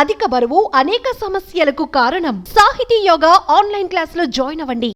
అధిక బరువు అనేక సమస్యలకు కారణం. సాహితీ యోగా ఆన్లైన్ క్లాసులో జాయిన్ అవ్వండి.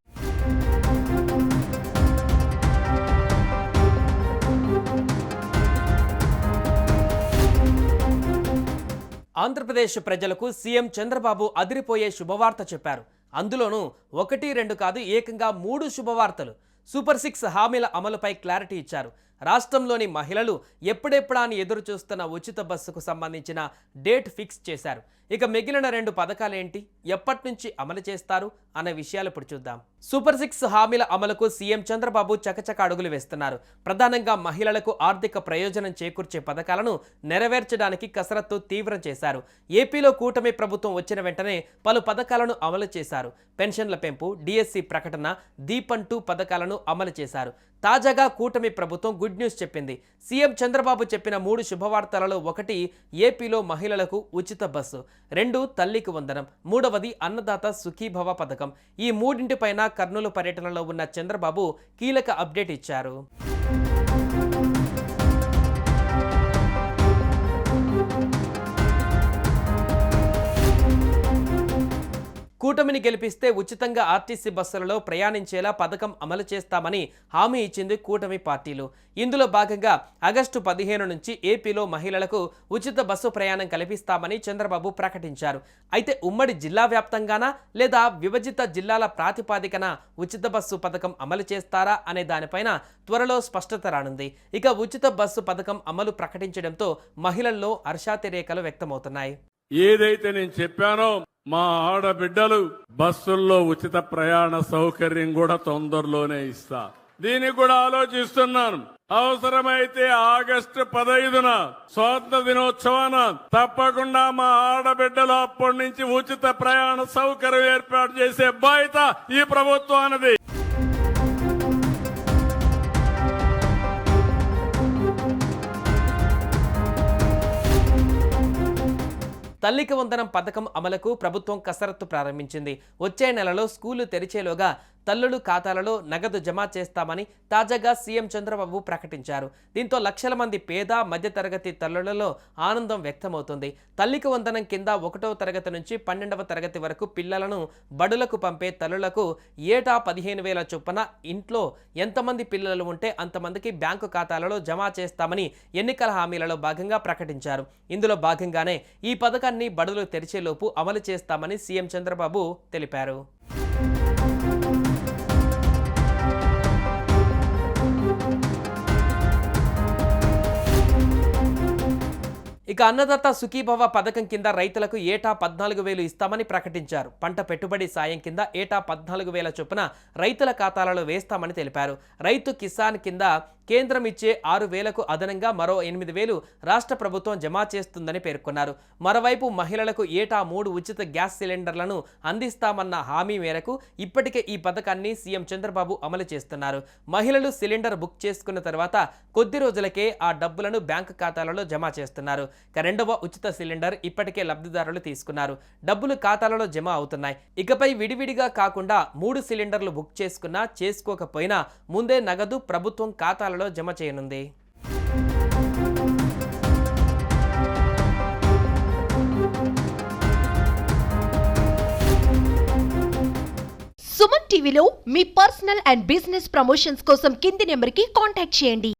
ఆంధ్రప్రదేశ్ ప్రజలకు సీఎం చంద్రబాబు అదిరిపోయే శుభవార్త చెప్పారు. అందులోనూ 1-2 కాదు, ఏకంగా 3 శుభవార్తలు. సూపర్ 6 హామీల అమలుపై క్లారిటీ ఇచ్చారు. రాష్ట్రంలోని మహిళలు ఎప్పుడెప్పుడా అని ఎదురు చూస్తున్న ఉచిత బస్సుకు సంబంధించిన డేట్ ఫిక్స్ చేశారు. ఇక మిగిలిన 2 పథకాలేంటి, ఎప్పటి నుంచి అమలు చేస్తారు అనే విషయాలు ఇప్పుడు చూద్దాం. సూపర్ 6 హామీల అమలుకు సీఎం చంద్రబాబు చకచక అడుగులు వేస్తున్నారు. ప్రధానంగా మహిళలకు ఆర్థిక ప్రయోజనం చేకూర్చే పథకాలను నెరవేర్చడానికి కసరత్తు తీవ్రం చేశారు. ఏపీలో కూటమి ప్రభుత్వం వచ్చిన వెంటనే పలు పథకాలను అమలు చేశారు. పెన్షన్ల పెంపు, డిఎస్సి ప్రకటన, దీపం 2 పథకాలను అమలు చేశారు. తాజాగా కూటమి ప్రభుత్వం గుడ్ న్యూస్ చెప్పింది. సీఎం చంద్రబాబు చెప్పిన 3 శుభవార్తలలో 1 ఏపీలో మహిళలకు ఉచిత బస్సు, 2 తల్లికి వందనం, 3వది అన్నదాత సుఖీభవ పథకం. ఈ 3ఇంటిపైన కర్నూలు పర్యటనలో ఉన్న చంద్రబాబు కీలక అప్డేట్ ఇచ్చారు. కూటమిని గెలిపిస్తే ఉచితంగా ఆర్టీసీ బస్సులలో ప్రయాణించేలా పథకం అమలు చేస్తామని హామీ ఇచ్చింది కూటమి పార్టీలు. ఇందులో భాగంగా ఆగస్టు 15 నుంచి ఏపీలో మహిళలకు ఉచిత బస్సు ప్రయాణం కల్పిస్తామని చంద్రబాబు ప్రకటించారు. అయితే ఉమ్మడి జిల్లా వ్యాప్తంగానా లేదా విభజిత జిల్లాల ప్రాతిపాదికన ఉచిత బస్సు పథకం అమలు చేస్తారా అనే దానిపైన త్వరలో స్పష్టత రానుంది. ఇక ఉచిత బస్సు పథకం అమలు ప్రకటించడంతో మహిళల్లో హర్షాతిరేకలు వ్యక్తమవుతున్నాయి. ఏదైతే నేను చెప్పానో మా ఆడబిడ్డలు బస్సుల్లో ఉచిత ప్రయాణ సౌకర్యం కూడా తొందరలోనే ఇస్తా. దీనికి కూడా ఆలోచిస్తున్నాను. అవసరమైతే ఆగస్టు 15న స్వాతంత్ర దినోత్సవాన తప్పకుండా మా ఆడబిడ్డలు అప్పటి నుంచి ఉచిత ప్రయాణ సౌకర్యం ఏర్పాటు చేసే బాధ్యత ఈ ప్రభుత్వానిది. తల్లికి వందనం పథకం అమలుకు ప్రభుత్వం కసరత్తు ప్రారంభించింది. వచ్చే నెలలో స్కూలు తెరిచేలోగా తల్లుల ఖాతాలలో నగదు జమ చేస్తామని తాజాగా సీఎం చంద్రబాబు ప్రకటించారు. దీంతో లక్షల మంది పేద మధ్యతరగతి తల్లులలో ఆనందం వ్యక్తమవుతుంది. తల్లికి వందనం కింద 1వ తరగతి నుంచి 12వ తరగతి వరకు పిల్లలను బడులకు పంపే తల్లులకు ఏటా 15,000 చొప్పున ఇంట్లో ఎంతమంది పిల్లలు ఉంటే అంతమందికి బ్యాంకు ఖాతాలలో జమ చేస్తామని ఎన్నికల హామీలలో భాగంగా ప్రకటించారు. ఇందులో భాగంగానే ఈ పథకాన్ని బడులు తెరిచేలోపు అమలు చేస్తామని సీఎం చంద్రబాబు తెలిపారు. ఇక అన్నదాత సుఖీభవ పథకం కింద రైతులకు ఏటా 14,000 ఇస్తామని ప్రకటించారు. పంట పెట్టుబడి సాయం కింద ఏటా 14,000 చొప్పున రైతుల ఖాతాలలో వేస్తామని తెలిపారు. రైతు కిసాన్ కింద కేంద్రం ఇచ్చే 6,000కు అదనంగా మరో 8,000 రాష్ట్ర ప్రభుత్వం జమ చేస్తుందని పేర్కొన్నారు. మరోవైపు మహిళలకు ఏటా 3 ఉచిత గ్యాస్ సిలిండర్లను అందిస్తామన్న హామీ మేరకు ఇప్పటికే ఈ పథకాన్ని సీఎం చంద్రబాబు అమలు చేస్తున్నారు. మహిళలు సిలిండర్ బుక్ చేసుకున్న తర్వాత కొద్ది రోజులకే ఆ డబ్బులను బ్యాంకు ఖాతాలలో జమ చేస్తున్నారు. 2వ ఉచిత సిలిండర్ ఇప్పటికే లబ్ధిదారులు తీసుకున్నారు. డబ్బులు ఖాతాలలో జమ అవుతున్నాయి. ఇకపై విడివిడిగా కాకుండా 3 సిలిండర్లు బుక్ చేసుకున్నా చేసుకోకపోయినా ముందే నగదు ప్రభుత్వం ఖాతాలలో జమ చేయనుంది. సుమన్ టీవీలో మీ పర్సనల్ అండ్ బిజినెస్ ప్రమోషన్స్ కోసం కింది నెంబర్కి కాంటాక్ట్ చేయండి.